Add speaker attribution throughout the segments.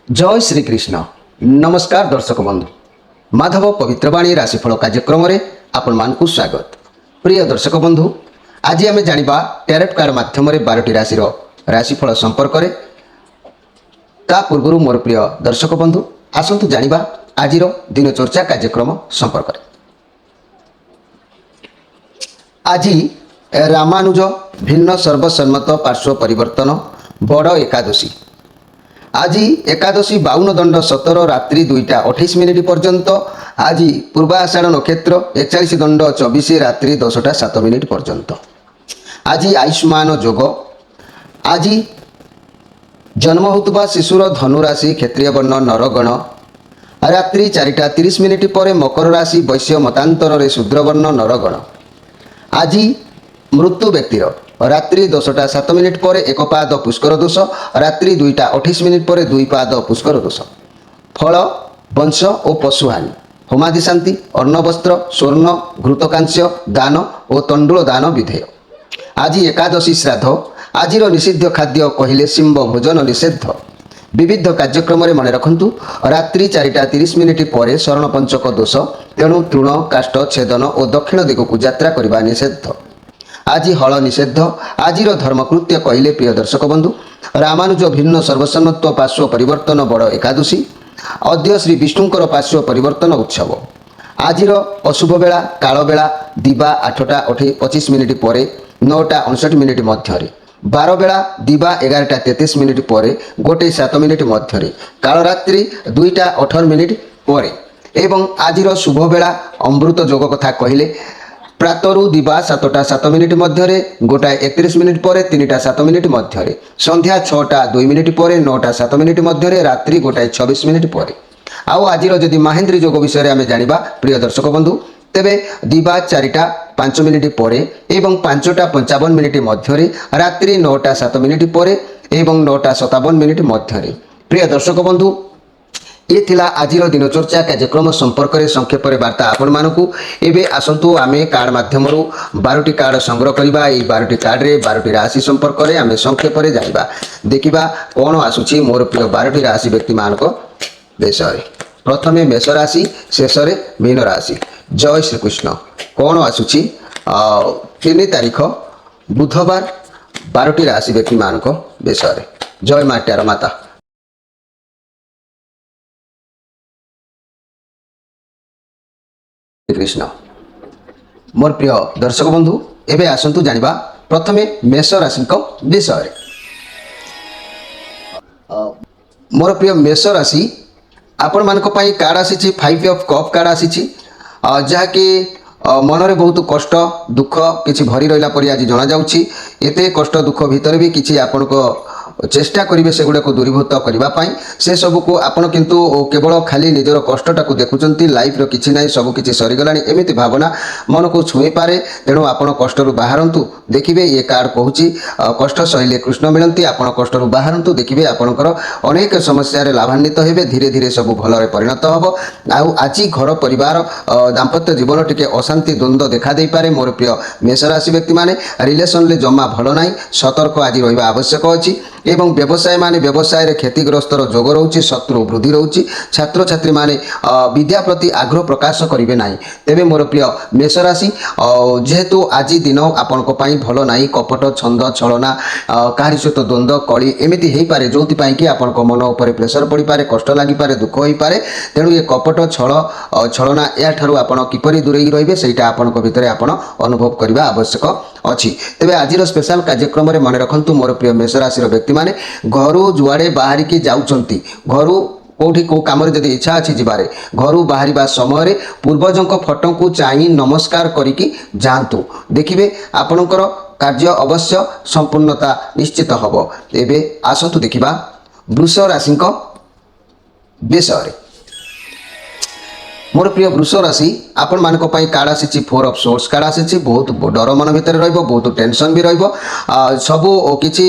Speaker 1: जय श्री कृष्ण। नमस्कार दर्शक बंधु, माधव पवित्रवाणी राशिफल कार्यक्रम में आपण मानकु स्वागत। प्रिय दर्शक बंधु, आज आम जानिबा टैरोट कार्ड माध्यम 12टी राशि राशिफल संपर्क में। ता पूर्व मोर प्रिय दर्शक बंधु आसतु जानिबा आज दिन चर्चा कार्यक्रम संपर्क में। आज रामानुज भिन्न सर्वसम्मत पार्श्व परिवर्तन बड़ एकादशी। आज एकादशी 52 दंड 17 रात्रि 2:28 मिनिट पर्यंत। आज पूर्वाषाढ़ नक्षत्र 41 दंड 24 रात्रि 10टा 7 मिनिट पर्यंत। आज आयुष्मान योग। आज जन्म होता शिशुर धनुराशि क्षेत्रीय वर्ण नरगण। रात्रि 4:30 मिनिट पर मकर राशि वैश्य मतांतर रे शूद्रवर्ण नरगण। आज मृत्यु व्यक्तिर रात्रि 10टा 7 मिनिट पर एक पाद पुष्कर दोष। रात्रि 2:28 मिनिट पर 2 पाद पुष्कर दोष। फल वंश और पशुहानि, होमादि शांति, अन्न वस्त्र स्वर्ण घृतकांस्य दान और तंडुल दान विधेय। आज एकादशी श्राद्ध। आज निषिद्ध खाद्य कहले शिंब भोजन निषेध। विविध कार्यक्रम मन रखु। रात्रि 4:30 मिनिट पर शरण पंचक दोष, तेणु तृण काष्ठ छेदन और दक्षिण दिग को यात्रा करने निषेध। आज हल निषेध। आज धर्मकृत्य कहले प्रिय दर्शक बंधु रामानुज भिन्न सर्वसम्मत्व पार्श्व परिवर्तन बड़ एकादशी। अद्य श्री विष्णुकर पार्श्व परिवर्तन उत्सव। आज अशुभ बेला काल बेला दिवा 8टा 25 मिनिट पर 9टा 59 मिनिट मध्य। बार बेला दिवा 11टा 33 मिनिट पर 1 7 मिनिट मध्य। काल रात्रि 2टा 18 मिनिट पर। एवं आज शुभ बेला अमृत योग कथा कहले प्रातरु दिवा 7टा 7 मिनिट मध्य 1:31 मिनिट पर 3टा 7 मिनिट मध्य। संध्या 6टा 2 मिनिट पर 9टा 7 मिनिट मध्य। रात्रि 1:26 मिनिट पर। आउ आज जदि महेंद्र योग विषय आम जानिबा प्रिय दर्शक बंधु तेबे दिवा 4टा 5 मिनिट पर एवं 5टा 55 मिनिट मध्य। रात्रि 9टा 7 मिनिट पर एवं 9टा 57 मिनिट मध्य। प्रिय दर्शक बंधु ये थिला आज दिन चर्चा कार्यक्रम संपर्क में संक्षेप वार्ता आपण मानकु। एबे आसंतु आमे कार्ड माध्यम 12टी कार्ड संग्रह करबा। ये 12टी कार्ड रे 12टी राशि संपर्क में आमे संक्षेप में जानिबा। देखिबा कोन आसुची मोर प्रिय 12टी राशि व्यक्ति मानक विषय। प्रथमे मेष राशि, शेष रे मीन राशि। जय श्री कृष्ण। कोन आसुची 3 तारीख बुधवार 12टी राशि व्यक्ति मानक विषय। जय माट्यार माता। कृष्ण। मोर प्रिय दर्शक बंधु एबे आसंतु जानिबा प्रथमे मेष राशि विषय। मोर प्रिय मेष राशि आपण मानक पई कार्ड आसी 5 ऑफ कप कार्ड आसी जहा कि मनरे बहुत कष्ट दुख किछि भरी रहिला परि आज जणा जाउछि। एते कष्ट दुख भितर भी किछि आपण को चेष्टा करेंगे से गुड़ा को दूरीभूत करने से सब को आपड़ किंतु केवल खाली निजर कष्टा को देखुंत लाइफ रो किछि नहीं सब किछि सरीगला एमती भावना मन को छुई पारे। तेणु आपड़ कष्टरू बाहरतु। देखिए ये कार्ड कहूँ कष्ट सहले कृष्ण मिलती। आपड़ कष्टरू बाहरतु। देखिए आपणकर अनेक समस्या लाभान्वित हेबे। धीरे धीरे सब भल परिणत हम। आज घर परिवार दाम्पत्य जीवन टिके अशांति द्वंद्व देखा दे पारे। मोर प्रिय मेष राशि व्यक्ति माने रिलेशन ले जमा भल ना। सतर्क आज रहा आवश्यक अच्छी। एवं व्यवसाय माने व्यवसाय रे क्षतिग्रस्तर जोग रोचे। शत्रु वृद्धि रोचे। छात्र छात्री माने विद्या प्रति आग्रह प्रकाश करेंगे ना। तेबे मोर प्रिय मेष राशि जेहेतु आज दिन आपण भल ना। कपट छंद छलना कहारी सहित द्वंद्व कली एमती हो पारे जो कि आपण मन उपर प्रेसर पड़ पारे, कष्ट लगी पारे, दुख हो पारे। तेणु ये कपट छल छलना या आपण किपरि दूरे रहिबे सेटा आपण भितर आपण अनुभव करने आवश्यक अच्छी। तेबे आज स्पेशल कार्यक्रम में मन रखु मोर प्रिय मेष राशि व्यक्ति माने घर जुआड़े बाहर की जाउचंती, घर कोठी को काम जदि इच्छा अच्छी जबारे घर बाहर समय पूर्वजों फोटो को चाहि नमस्कार करिकी जातु। देखिए आपणकर कार्य अवश्य संपूर्णता निश्चित हम। एबे आसतु देखिबा वृष राशि विषय। मोर प्रिय वृष राशि आपण मानक पई कार्ड आसी फोर ऑफ सोर्स कार्ड आसी बहुत डर मन भितर रहिबो बहुत टेंशन भी रहिबो सब किछि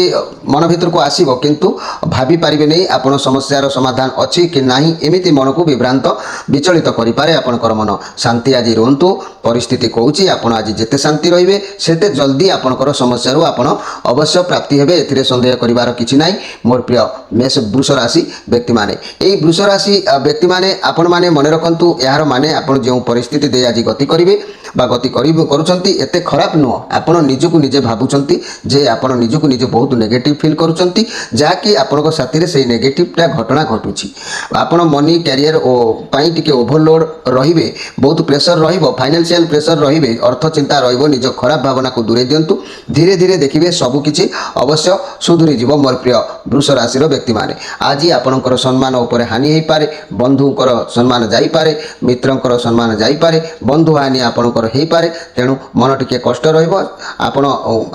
Speaker 1: मन भितर को आसीबो किंतु भाबी पारिबे नै आपण समस्यार समाधान अछि कि नाही एमिति मन को विभ्रांत विचलित करि पारे आपनकर मन शांति आज रहंतु परिस्थिति कहूची आपण आज जेते शांति रहिबे सेते जल्दी आपनकर समस्यारू आपण अवश्य प्राप्ति हेबे एथिरे संदेह करिवार किछि नाही मोर प्रिय मेष वृष राशि व्यक्ति माने एई वृष राशि व्यक्ति माने आपण माने मन रखंतु यार माने आपण जे परिस्थिति दे आज गति करिवे बा गति करुचंती एते खराब नुह आपण निजको निजे भाबुचंती जे आपण निजको निजे बहुत नेगेटिव फील करुचंती जाकि आपनक साथी रे सेई नेगेटिवटा घटना घटुची आपण मनी कैरियर ओ पाई टिके ओवरलोड रहिबे बहुत प्रेशर रहिबो फाइनेंशियल प्रेशर रहिबे अर्थ चिंता रहिबो निज खराब भावना को दूरे दियंतु धीरे धीरे देखिबे सब किछि अवश्य सुधुरी जीवो मोर प्रिय वृष राशि रो व्यक्ति माने आज आपनकर सम्मान ऊपर हानि हेई पारे बंधुकर सम्मान जाई पारे मित्रंकर सम्मान जाई पारे बंधु हानि आपनकर हेई पारे तेणु मन टिके कष्ट रहिबो आपण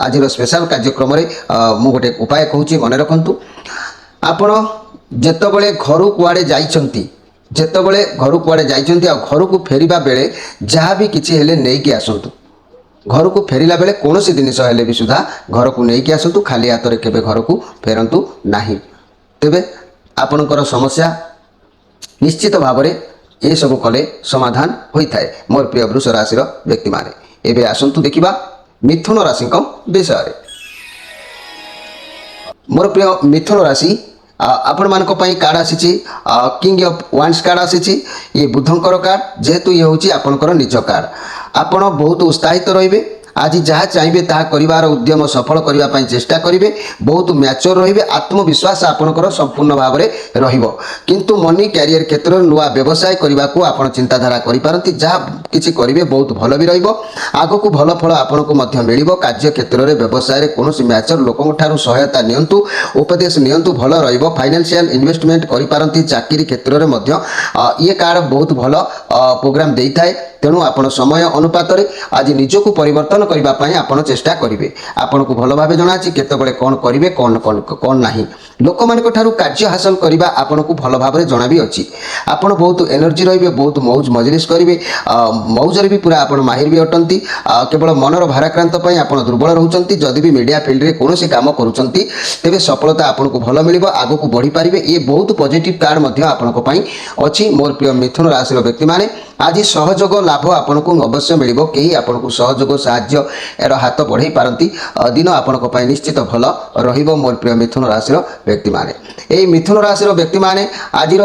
Speaker 1: आज स्पेशल कार्यक्रम रे मु गोटे उपाय कहूची मन रखंतु आपण जेतबेले घर कुआडे जाइछंती जेतबेले घर कुआडे जाइछंती आ घर को फेरिबा बेले जहाँ भी किछि हेले नै कि आसंतु घर को फेरिला बेले कोनोसी जिनिस हेले भी सुधा घर को नै कि आसंतु खाली हाथ रे केबे घर को फेरंतु नाही तेबे आपनकर समस्या निश्चित भाव में ये सब कले समाधान होता है मोर प्रिय वृष राशि व्यक्ति माने एबे आसंतु देखिबा मिथुन राशि विषय मोर प्रिय मिथुन राशि आपण मानक पई कार्ड आसी किंग ऑफ वांड्स कार्ड आसी ये बुधंकर कार्ड जेहेतु ये होची आपनकर निज कार्ड आपण बहुत उत्साहित रहिबे आज जहाँ चाहिए ताहा करिवार उद्यम सफल करबा पई चेष्टा करिवे बहुत मैच्योर रहिबे आत्मविश्वास आपनकर संपूर्ण भाव में रहिबो किंतु मनी कैरियर क्षेत्र नुआ व्यवसाय करबा को आपण चिंताधारा करि पारंती जहाँ किछि करिवे बहुत भल भी रहिबो आगो को भल फल आपनको मध्य मिलिबो कार्य क्षेत्र रे व्यवसाय रे कोनोसी मैच्योर लोकन ठारू सहायता नियंतु उपदेश नियंतु भल रहिबो फाइनेंशियल इन्वेस्टमेंट करि पारंती चाकरी क्षेत्र रे मध्य ये कार्ड बहुत भल प्रोग्राम देई थाए तेणु आपण समय अनुपात आज निजको परिवर्तन करबा पई आपण चेष्टा करिवे आपण को भल भाबे जणा अछि केतबेले कोन करिवे कोन कोन कोन नाही लोक मानक ठारू कार्य हासिल करबा आपण को भल भाबे जणा भी अछि आपण बहुत एनर्जी रहिबे बहुत मौज मजलिस करिवे मौजरे भी पूरा आपण माहिर भी अटंती केवल मनर भाराक्रांत पई आपण दुर्बल रहउचंती जदि भी मीडिया फील्ड रे कोनोसी काम करूचंती तेबे सफलता आपण को भल मिलिबो आगो को बढ़ी पारिबे ये बहुत पॉजिटिव कार्ड मध्य आपण को पई अछि मोर प्रिय मिथुन राशि रो व्यक्ति माने आज सहयोग लाभ आपन को अवश्य मिलिबो केही आपन को सहयोग साहाय्य एरो हाथ बढ़ाई पारंती दिन आपन को पई निश्चित भल रहिबो मोर प्रिय मिथुन राशि रो व्यक्ति माने एई मिथुन राशि रो व्यक्ति माने आज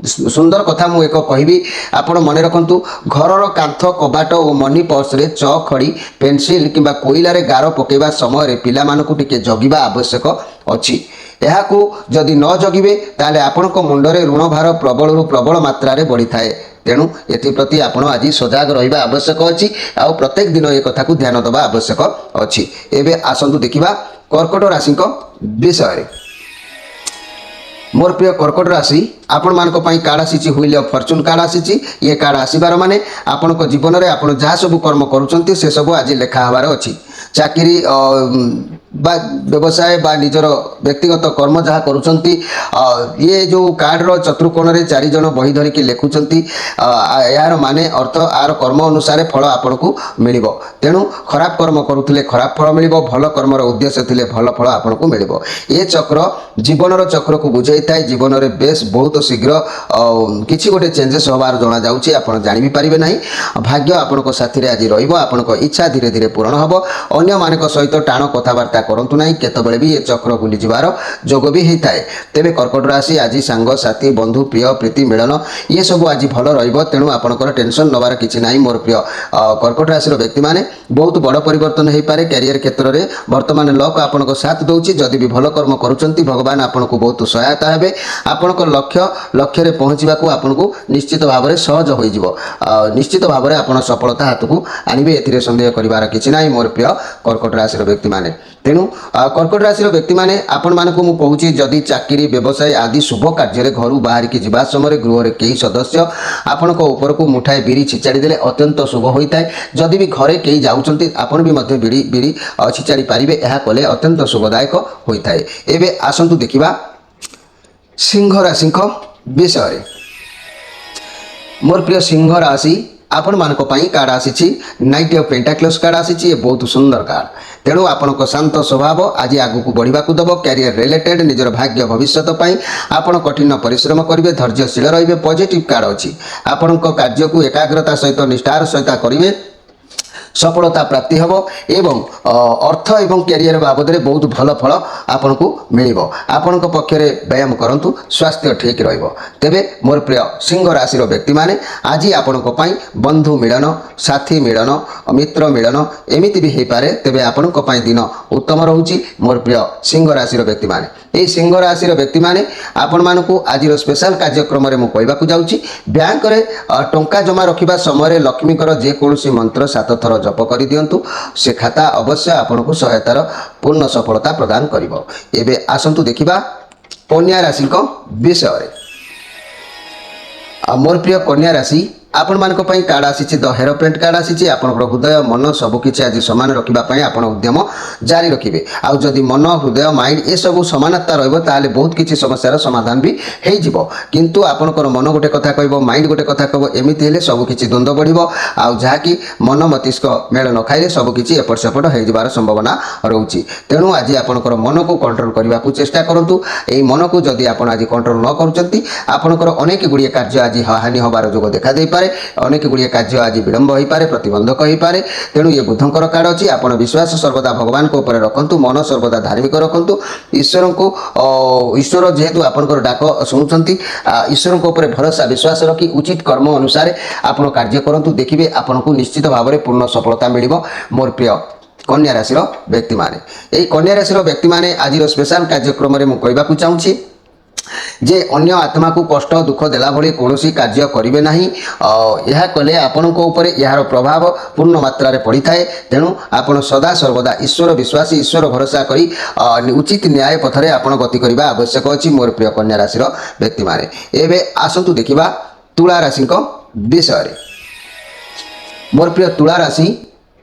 Speaker 1: सुंदर कथा मु एक कहबी आपण मन रखंतु घरर कांथ कबाट और मनी पर्स रे चक खड़ी पेंसिल किंबा कोइला रे गार पकेबा समय रे पिला मानकु टिके जगिबा आवश्यक अछि एहाकू जदि न जगिबे ताले आपनक मुंडरे ऋण भार प्रबल प्रबल मात्रा रे बढ़ी थाए तेणु एप्रति आपण आज सजग रहिबा आवश्यक अछि आ प्रत्येक दिन ए कथा को ध्यान देबा आवश्यक अछि एबे आसंतु देखिबा कर्कट राशि विषय मोर प्रिय कर्कट राशि आपण मानक पई कार्ड आसी व्हील ऑफ फॉर्च्यून कार्ड आसी ये कार्ड आसीबार माने आपण को जीवन रे आपण जहाँ सब कर्म करूचंती से सब आज लेखा हबार अछि चाकरी बा व्यवसाय बा निजर व्यक्तिगत कर्म जहाँ करूचंती ये जो कार्ड रो चतुर्कोण रे चारि जन बही धरिक लेखुचंती यार माने अर्थ आर कर्म अनुसार फल आपन को मिलिबो तेणु खराब कर्म करूथिले खराब फल मिलिबो भल कर्म रो उद्देश्य थिले भल फल आपन को मिलिबो ये चक्र जीवन रो चक्र को बुझाई थाए जीवन रे बेस बहुत शीघ्र किछि गोटे चेंजेस होबार जणा जाउची आपन जानि भी परिबे नाही भाग्य आपन को साथी रे आज रहिबो आपन को इच्छा धीरे धीरे पूर्ण हबो अन्य मानक सहित टाण कथबार्ता करंतु नाही केतबेले भी ये चक्र बुली जिवार जोग भी हेताए तेबे कर्कट राशि आज सांग साथी बंधु प्रिय प्रीति मिलन ये सब आज भल रहिबो तेणु आपनकर टेंशन नबार किछि नाही मोर प्रिय कर्कट राशि रो व्यक्ति माने बहुत बड़ परिवर्तन हेई पारे कैरियर क्षेत्र रे वर्तमान लक आपनको साथ दउची जदि भी भल कर्म करूचंती भगवान आपनको बहुत सहायता हेबे आपनको लक्ष्य रे पहुंचीबा को आपनको निश्चित भाव में सहज होई जिवो निश्चित भाव में आपण सफलता हाथ को आनिबे एथिरे संदेह करिवार किछि नाही मोर प्रिय कर्कट राशि रो व्यक्ति माने तेणु कर्कट राशि व्यक्ति माने आपण मानकु मु कहूची जदि चाकरी व्यवसाय आदि शुभ कार्य रे घरु बाहर की जिबा समय गृह रे केही सदस्य आपण को ऊपर को मुठाए बिरी छिचाड़ी देले अत्यंत शुभ होइताय जदि भी घरे केही जाउचंती आपण भी मध्य बिरी छिचाड़ी पारिबे एहा कले अत्यंत शुभदायक होइताय एबे आसंतु देखिबा सिंह राशि विषय मोर प्रिय सिंह राशि आपण मानक पई कार्ड आसी नाइट ऑफ पेंटाक्लस कार्ड आसी ये बहुत सुंदर कार्ड तेणु आपण शांत स्वभाव आज आगू को बढ़ा दब कैरियर रिलेटेड निजर भाग्य भविष्य आपण कठिन परिश्रम करेंगे धैर्यशील रे पॉजिटिव कार्ड अच्छी आपण कार्य को एकाग्रता सहित निष्ठार सहित करेंगे सफलता प्राप्ति हम एवं अर्थ एवं कैरियर बाबद में बहुत भल फल आपन को मिल आपण पक्षरे व्यायाम करंतु स्वास्थ्य ठीक रहिबो तेबे मोर प्रिय सिंह राशि व्यक्ति माने आज आपण बंधु मिलन साथी मिलन मित्र मिलन एमिति भी हो पारे तेबे आपण दिन उत्तम रोची मोर प्रिय सिंह राशि व्यक्ति माने ये सिंह राशि व्यक्ति माने आपण मानकु आज स्पेशल कार्यक्रम में मुझे जाऊँगी बैंक रे टंका जमा रखिबा समय लक्ष्मीकर जेकोसी मंत्र 7 थर जप कर दिंतु से खाता अवश्य आपन को सहायतार पूर्ण सफलता प्रदान करिवो। एबे आसंतु देखिबा कन्या राशि को विषय मोर प्रिय कन्या राशि आपण मानक पई कार्ड आसी द हेरोप्लेट कार्ड आसी आपण हृदय मन सबकिछि आज समान रखिबा पई आपण उद्यम जारी रखिबे आउ जदि मन हृदय माइंड ए सब समानता रहइबो ताले बहुत किछि समस्यार समाधान भी हेइ जिवो किंतु आपनकर मन गोटे कथा कहइबो माइंड गोटे कथा कहबो एमिति हेले सब किछि द्वंद्व बढ़िबो आउ जहा कि मन मस्तिष्क मेल न खाइले सब किछि एपट सेपट हेइ जिबार संभावना रहउछि तेणु आज आपनकर मन को कंट्रोल करबा को चेष्टा करंतु एई मन को जदि आपण आज कंट्रोल न करूचंती आपनकर अनेक गुडिये कार्य आज हानि होबार जोग देखा देइ अनेक गुड़िए कार्य आज विलंब हो पारे प्रतिबंधक हो पारे तेणु ये बुधंकर कार्ड अच्छी आपड़ विश्वास सर्वदा भगवान को ऊपर रखंतु मन सर्वदा धार्मिक रखंतु ईश्वर को ईश्वर जेहेतु आपंकर डाक शुणुंट ईश्वर को ऊपर भरोसा विश्वास रखी उचित कर्म अनुसार आप कार्य करूँ देखिए आपन को निश्चित भाव में पूर्ण सफलता मिल मोर प्रिय कन्या राशि व्यक्ति माने यही कन्या राशि व्यक्ति माने आज स्पेशल कार्यक्रम में मुझे चाहूँगी जे अन्य आत्मा को कष्ट दुख देला भली कौनसी कार्य करिवे नाही यह कले आपण को ऊपर यार प्रभाव पूर्ण मात्रा रे पड़ी थाए तेणु आपण सदा सर्वदा ईश्वर विश्वासी ईश्वर भरोसा करी उचित न्याय पथरे आपण गति करबा आवश्यक अछि मोर प्रिय कन्या राशि व्यक्ति माने एबे आसंतु देखिबा तुला राशि को विषय रे मोर प्रिय तुला राशि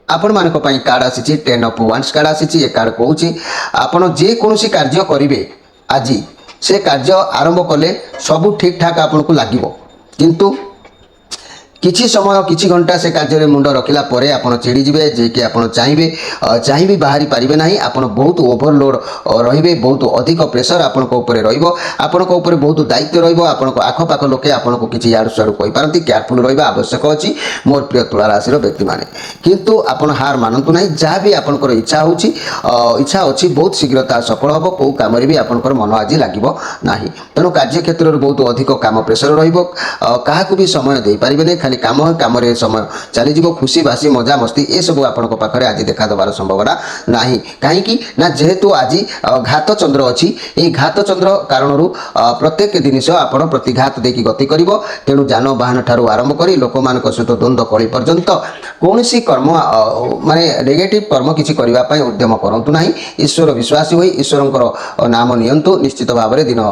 Speaker 1: आपण मानक पई कार्ड आसी 10 ऑफ वांड्स कार्ड आसी ए कार्ड कहूची आपण जे कोनोसी कार्य करिवे आज से कार्य आरंभ कले सबू ठीक ठाक आपन को लागिवो किंतु किछि समय किछि घंटा से कार्य मुंड रखिला परे आपण चिड़ी जिवे जे कि आपण चाहिबे बाहरी पारिबे नाही आपण बहुत ओवरलोड रहिबे बहुत अधिक प्रेशर आपण को ऊपर रहिबो आपण को ऊपर बहुत दायित्व रहिबो आपण को आखो पाखो लोके आपण को किछि यार सर कहि पारंती केयरफुल रहिबा आवश्यक अछि मोर प्रिय तुला राशि व्यक्ति माने किंतु आपण हार मानंतु नाही जहाँ भी आपनकर इच्छा होछि इच्छा अछि बहुत शीघ्रता सफल हबो को काम रे भी आपनकर मन आज लागिबो नाही तेनु कार्य क्षेत्र रे बहुत अधिक काम प्रेशर रहिबो काहा को भी समय दे पारिबे नै खाली काम रे समय चली जीवो खुशी बासी मजा मस्ती ए सब आपण को पाखरे आज देखा दबार संभावना नाही काहे कि ना जेहेतु आज घात चंद्र अछि ए घात चंद्र कारणरू प्रत्येक जिनिस आपण प्रतिघात देकी गति करिवो तेणु जान वाहन ठारू आरंभ करी लोक मान सहित द्वंद्व कली पर्यंत कौनसी कर्म माने नेगेटिव कर्म किछि करिवा पई उद्यम करंतु नाही ईश्वर विश्वासी होई ईश्वरंकर नाम नियंतु निश्चित भाव में दिन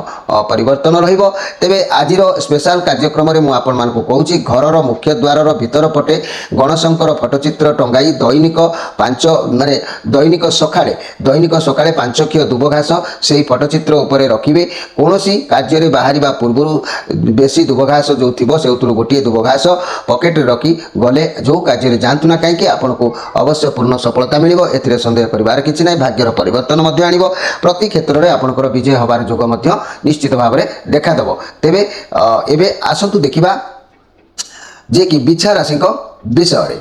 Speaker 1: परिवर्तन रहिबो तेबे आजिर स्पेशल कार्यक्रम रे मु आपण मान को कहूची घरर मुख्य द्वार भीतर पटे गणशंकर फटोचित्र टंगाई दैनिक 5 माने दैनिक सकाळे 5 क्षय दुबघास से फटोचित्र उपरे रखिबे कोनोसी कार्य रे बाहरिबा पूर्व बेसी दुबघास जो थिबो से उतरु गोटिए दुबघास पॉकेट रे रखी गले जो कार्य रे जानतु ना काहे कि आपन को अवश्य पूर्ण सफलता मिलिबो एथिरे संदेह करिवार किछि नै भाग्यर परिवर्तन मध्ये आनिबो प्रति क्षेत्र रे आपनकर विजय हबार जोग मध्ये निश्चित भाव में देखा दबो तेबे एबे आसंतु देखिबा जे कि बिच्छा राशि को विषय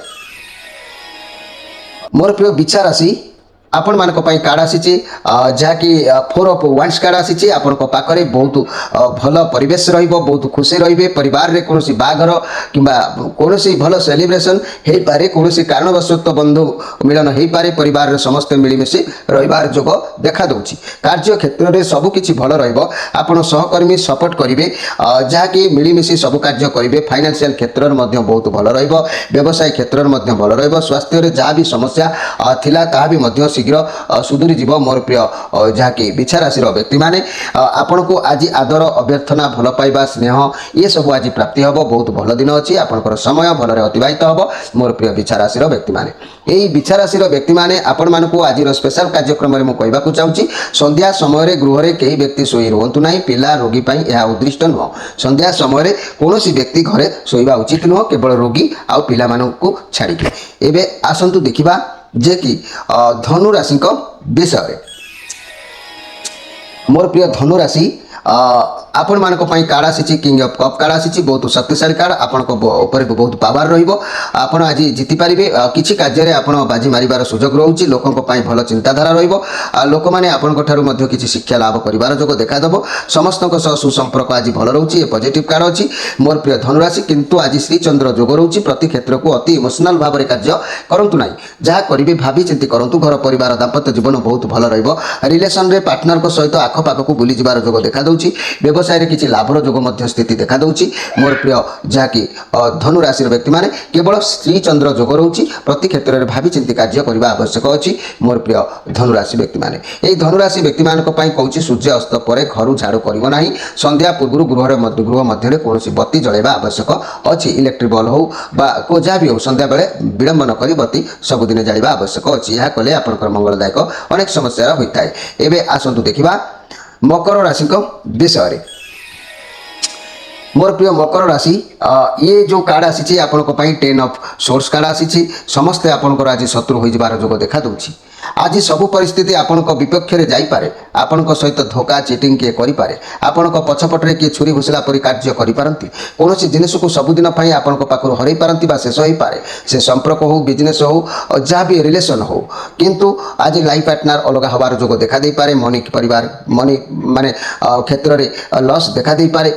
Speaker 1: मोर प्रिय बिच्छा राशि आपण मानक पई कार्ड आसी जहा कि 4 ऑफ वांड्स कार्ड आसी आपण को पाखरे बहुत भल परिवेश रहिबो बहुत खुशी रहिबे परिवार रे कोनोसी बागर किबा कोनोसी भल सेलिब्रेशन हेइ पारे कोनोसी कारणवशत बंधु मिलन हेइ पारे परिवार रे समस्त मिली मिसी रहिबार जोग देखा दउची कार्य क्षेत्र रे सब किछि भल रहिबो आपण सहकर्मी सपोर्ट करिवे जहा कि मिली मिसी सब कार्य करिवे फाइनेंशियल क्षेत्र रे मध्ये बहुत भल रहिबो व्यवसाय क्षेत्र रे मध्ये भल रहिबो स्वास्थ्य रे जहा भी समस्या थिला ता भी मध्ये शीघ्र सुधुरी जीव मोर प्रिय जहाँकि बिछा राशि व्यक्ति मैंने आपण को आज आदर अभ्यर्थना भल पाइबा स्नेह ये सब आज प्राप्ति हम बहुत भल दिन अच्छी आपंकर समय भलरे अतिबाहित हम मोर प्रिय बिछा राशि व्यक्ति मैंने यही बिछा राशि व्यक्ति मैंने आपण मानक आज स्पेशल कार्यक्रम में मुझे चाहूँगी संध्या समय गृह कई व्यक्ति शोई रुहतु ना पिला रोगी यह उद्दिष्ट नुह संध्या समय कौन व्यक्ति घरे शोवा उचित नुह केवल रोगी आउ पिला मानकु छाड़िकी एबे आसंतु देखिबा जे कि धनु राशि विषय मोर प्रिय धनु राशि आपण मानक कार्ड आसी किंग ऑफ कप कार्ड आसी बहुत शक्तिशाली कार्ड आपण ऊपर बहुत पावर रहिबो आपण आज जीति पारिबे किछि कार्य रे आपण बाजी मारिबार सुजोग रहउची लोकन पई भल चिंताधारा रहिबो लोक माने आपण ठारू मध्ये किछि शिक्षा लाभ करिवार जोग देखा दबो समस्तक सह सुसंपर्क आज भल रहउची ए पॉजिटिव कार्ड अछि मोर प्रिय धनु राशि किंतु आज श्री चंद्र जोग रहउची प्रति क्षेत्र को अति इमोशनल भाव रे कार्य करंतु नाही जहा करिवे भाबी चिंती करंतु घर परिवार दाम्पत्य जीवन बहुत भल रहिबो रिलेशन रे पार्टनर को सहित आख पाख को बुली जिबार जोग देखा दउची व्यवसाय रे किछि लाभर जोग मध्य स्थिति देखा दउची मोर प्रिय जहाँकि धनु राशि व्यक्ति माने केवल श्री चंद्र जोग रहउची प्रति क्षेत्र में भावी चिंती कार्य करबा आवश्यक अछि मोर प्रिय धनु राशि व्यक्ति माने एई धनु राशि व्यक्ति मानक पई कहूची सूर्य अस्त परे घर झाड़ू करिवो नाही संध्या पूर्व गृह मध्य कोनोसी बत्ती जळेबा आवश्यक अछि इलेक्ट्रिक बल्ब हो बा कोजा भी हो संध्या बेले विलंब न करी बत्ती सबुदिन जाळिबा आवश्यक अछि यह कले आपनकर मंगलदायक अनेक समस्या होइताय एबे आसंतु देखिबा मकर राशि विषय मोर प्रिय मकर राशि ये जो कार्ड आसी आपण 10 ऑफ सोर्स कार्ड आसी समस्ते आपंकर आज शत्रु हो जबार जोग देखा दूची आज सबु परिस्थिति आपण विपक्ष रे जाई पारे आपण सहित धोखा चिटिंग किए करि पारे आपण पछपटरे किए छुरी घुसला परि कार्य करि पारंती कोनोसी जिनिस को सबुदिन पई आपण पाखर हरई पारंती बा शेष होई पारे से संपर्क हो बिजनेस हो जहाँ भी रिलेशन हो किंतु आज लाइफ पार्टनर अलग हबार जोग देखा दे पारे मनी परिवार मनी माने क्षेत्र रे लॉस देखा दे पारे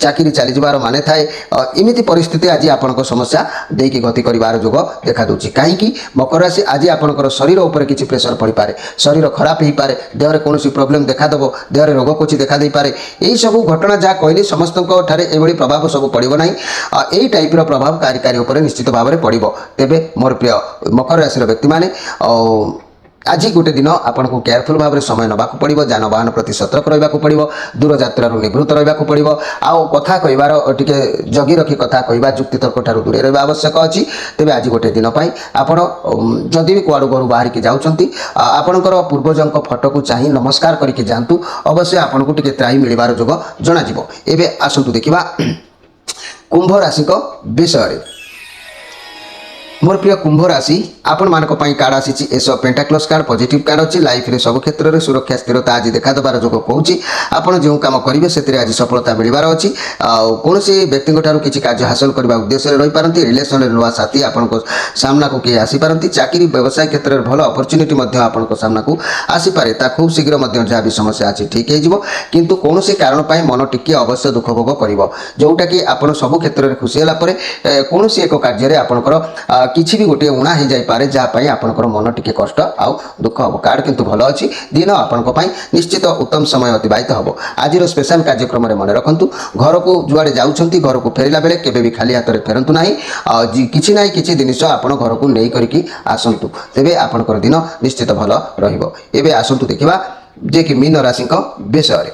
Speaker 1: चाकरी चली जबार माने थाए इमिति परिस्थिति आज आपण समस्या देकी गति करिवार जोग देखा दूची काहे कि मकर राशि आज आपणकर शरीर ऊपर किसी प्रेशर पड़ पारे शरीर खराब हो पारे देहरे कौन प्रोब्लेम देखा देव देहरे रोग कुछ देखा दे पारे यही सब घटना जहाँ कहली समस्त एभली प्रभाव सब पड़ो ना यही टाइप प्रभाव कार्यकारी निश्चित भाव में पड़ो तेबे मोर प्रिय मकर राशि व्यक्ति माने आज गोटे दिन आपन को केयरफुल भाव में समय नबाक पड़ो जानवाहन प्रति सतर्क रहा पड़ो दूर यात्रार निवृत्त रहा पड़ो आउ कथा कहबार टिके जगी रखी कथा कहवा जुक्ति तर्क ठार दूरे रहा आवश्यक अच्छी तेज आज गोटे दिन पर आपण जदि भी कुआड़ घर बाहर की जाऊँच आपणकर पूर्वजों फोटो को चाह नमस्कार करके जातु अवश्य आपन को टिके त्राही मिलबार जोग जना एबे आसंतु देखिबा कुंभ राशि विषय मोर प्रिय कुंभ राशि आपण मानक पई कार्ड आसी एस पेंटाक्लस कार्ड पॉजिटिव कार्ड अच्छी लाइफ रे सब क्षेत्र में सुरक्षा स्थिरता आज देखा देवार जोग कहूँ आपड़ जो काम करेंगे से आज सफलता मिलबार अच्छी कौन व्यक्ति किसी कार्य हासिल करने उद्देश्य रही पारती रिलेसन नुआ साथी आपण सामना को किए आसीपारती चाकरी व्यवसाय क्षेत्र में भल अपरच्युनिटी आपण सामना को आसीपे खूब शीघ्र जहाँ भी समस्या अच्छी ठीक हो किंतु कौन कारण पर मन टिके अवश्य दुख भोग कर जोटा कि आप सब क्षेत्र में खुशी है कौन एक कार्य आपंकर किसी भी गोटे उणा हो जाए जहाँपाई आपंकर मन टिके कष्ट आउ दुख हम कार्ड किंतु भल अच्छी दिन आपण निश्चित उत्तम समय अतिबाहित हम आज स्पेशल कार्यक्रम में मन रखु घर को जुआड़े जाऊँच घर को फेरला बेले केबे भी खाली हाथ में फेरतु ना किसी ना किसी जिनिस आप घर को नहीं करके आसतु तेबे आपंकर दिन निश्चित भल रही आसतु देखा जे कि मीन राशि विषय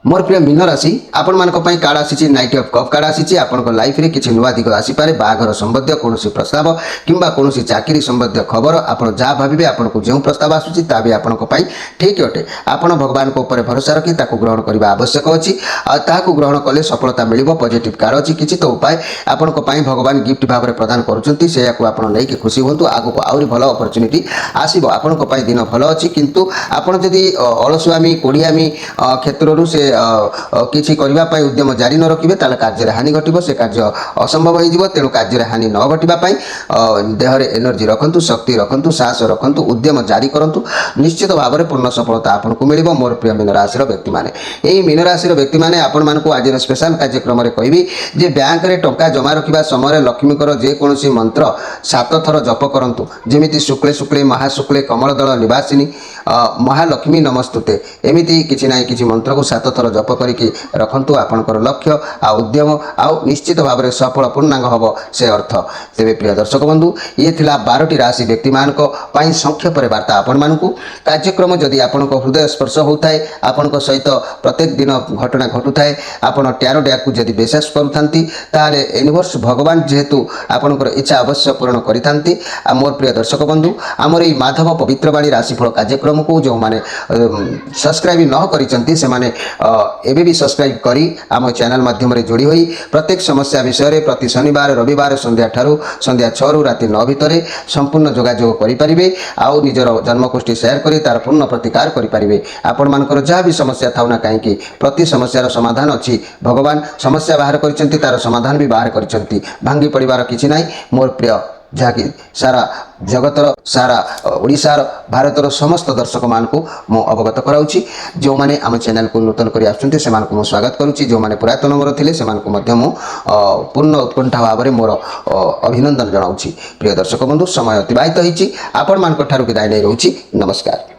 Speaker 1: मोर प्रिय मीन राशि आपण मानक पई कार्ड आसी नाइट ऑफ कप कार्ड आसी आपन लाइफ रे किछि नुआ दिग आसी पारे बाघर संबंध कौन प्रस्ताव किंबा कौन चाकरी संबंध खबर आपन जहाँ भाबे आपन को जो प्रस्ताव आसुची ता भी आपन पई ठीक अटे आपन भगवान को ऊपर भरोसा रखी ताकू ग्रहण करबा आवश्यक अछि ताकू ग्रहण कले सफलता मिलिबो पॉजिटिव कार्ड अछि किछि तो उपाय आपन को पई भगवान गिफ्ट भाव में प्रदान करूछंती से याकू आपन नै कि खुशी होंतु आगु को आउरी भलो अपॉर्चुनिटी आसीबो आपन को पई दिन भलो अछि किंतु आपन जदी अलसुआमी कोडियामी क्षेत्ररु से किसी करने उद्यम जारी न रखिए ताले कार्य हानि घटो से कार्य असंभव हो तेणु कार्य हानि न घटापी देहरे एनर्जी रखु शक्ति रखु साहस रखु उद्यम जारी करूँ निश्चित भाव में पूर्ण सफलता आपको मिल मोर प्रिय मीन राशि व्यक्ति मैंने यही मीन राशि व्यक्ति मैंने आपण मानक आज स्पेशल कार्यक्रम में कहबी जे बैंक रे टंका जमा रखा समय लक्ष्मीकर जेकोसी मंत्र 7 थर जप करूँ जमी शुक्ले शुक्ले महाशुक्ले कमल दल निवासिनी महालक्ष्मी नमस्तुते एमती किसी ना कि मंत्र को 7 ଥର ଜପ କରିକି ରଖନ୍ତୁ ଆପଣଙ୍କର ଲକ୍ଷ୍ୟ ଆଉ ଉଦ୍ୟମ ଆଉ ନିଶ୍ଚିତ ଭାବରେ ସଫଳ ପୂର୍ଣ୍ଣାଙ୍ଗ ହେବ ସେ ଅର୍ଥ। ତେବେ ପ୍ରିୟ ଦର୍ଶକ ବନ୍ଧୁ, ଇଏ ଥିଲା 12ଟି ରାଶି ବ୍ୟକ୍ତିମାନଙ୍କ ପାଇଁ ସଂକ୍ଷେପରେ ବାର୍ତ୍ତା ଆପଣମାନଙ୍କୁ। କାର୍ଯ୍ୟକ୍ରମ ଯଦି ଆପଣଙ୍କ ହୃଦୟ ସ୍ପର୍ଶ ହେଉଥାଏ, ଆପଣଙ୍କ ସହିତ ପ୍ରତ୍ୟେକ ଦିନ ଘଟଣା ଘଟୁଥାଏ, ଆପଣ ଟ୍ୟାରୋ ଡ୍ୟାକୁ ଯଦି ବିଶ୍ୱାସ କରୁଥାନ୍ତି, ତାହେଲେ ୟୁନିଭର୍ସ ଭଗବାନ ଯେହେତୁ ଆପଣଙ୍କର ଇଚ୍ଛା ଅବଶ୍ୟ ପୂରଣ କରିଥାନ୍ତି। ଆଉ ମୋର ପ୍ରିୟ ଦର୍ଶକ ବନ୍ଧୁ, ଆମର এই ମାଧବ ପବିତ୍ରବାଣୀ ରାଶିଫଳ କାର୍ଯ୍ୟକ୍ରମକୁ ଯେଉଁମାନେ ସବସ୍କ୍ରାଇବ୍ ନ କରିଛନ୍ତି ସେମାନେ ଏବେ ବି ସବସ୍କ୍ରାଇବ୍ କରି ଆମ ଚ୍ୟାନେଲ ମାଧ୍ୟମରେ ଯୋଡ଼ି ହୋଇ ପ୍ରତ୍ୟେକ ସମସ୍ୟା ବିଷୟରେ ପ୍ରତି ଶନିବାର ରବିବାର ସନ୍ଧ୍ୟାଠାରୁ ସନ୍ଧ୍ୟା 6ରୁ ରାତି 9 ଭିତରେ ସମ୍ପୂର୍ଣ୍ଣ ଯୋଗାଯୋଗ କରିପାରିବେ। ଆଉ ନିଜର ଜନ୍ମକୁଷ୍ଠି ସେୟାର କରି ତାର ପୂର୍ଣ୍ଣ ପ୍ରତିକାର କରିପାରିବେ। ଆପଣମାନଙ୍କର ଯାହା ବି ସମସ୍ୟା ଥାଉ ନା କାହିଁକି, ପ୍ରତି ସମସ୍ୟାର ସମାଧାନ ଅଛି। ଭଗବାନ ସମସ୍ୟା ବାହାର କରିଛନ୍ତି, ତାର ସମାଧାନ ବି ବାହାର କରିଛନ୍ତି। ଭାଙ୍ଗି ପଡ଼ିବାର କିଛି ନାହିଁ ମୋର ପ୍ରିୟ, ଯାହାକି ସାରା ଜଗତର ସାରା ଓଡ଼ିଶାର ଭାରତର ସମସ୍ତ ଦର୍ଶକମାନଙ୍କୁ ମୁଁ ଅବଗତ କରାଉଛି। ଯେଉଁମାନେ ଆମ ଚ୍ୟାନେଲକୁ ନୂତନ କରି ଆସୁଛନ୍ତି ସେମାନଙ୍କୁ ମୁଁ ସ୍ୱାଗତ କରୁଛି। ଯେଉଁମାନେ ପୁରାତନ ମୋର ଥିଲେ ସେମାନଙ୍କୁ ମଧ୍ୟ ମୁଁ ପୂର୍ଣ୍ଣ ଉତ୍କଣ୍ଠା ଭାବରେ ମୋର ଅଭିନନ୍ଦନ ଜଣାଉଛି। ପ୍ରିୟ ଦର୍ଶକ ବନ୍ଧୁ, ସମୟ ଅତିବାହିତ ହୋଇଛି, ଆପଣମାନଙ୍କ ଠାରୁ ବିଦାୟ ନେଇ ରହୁଛି। ନମସ୍କାର।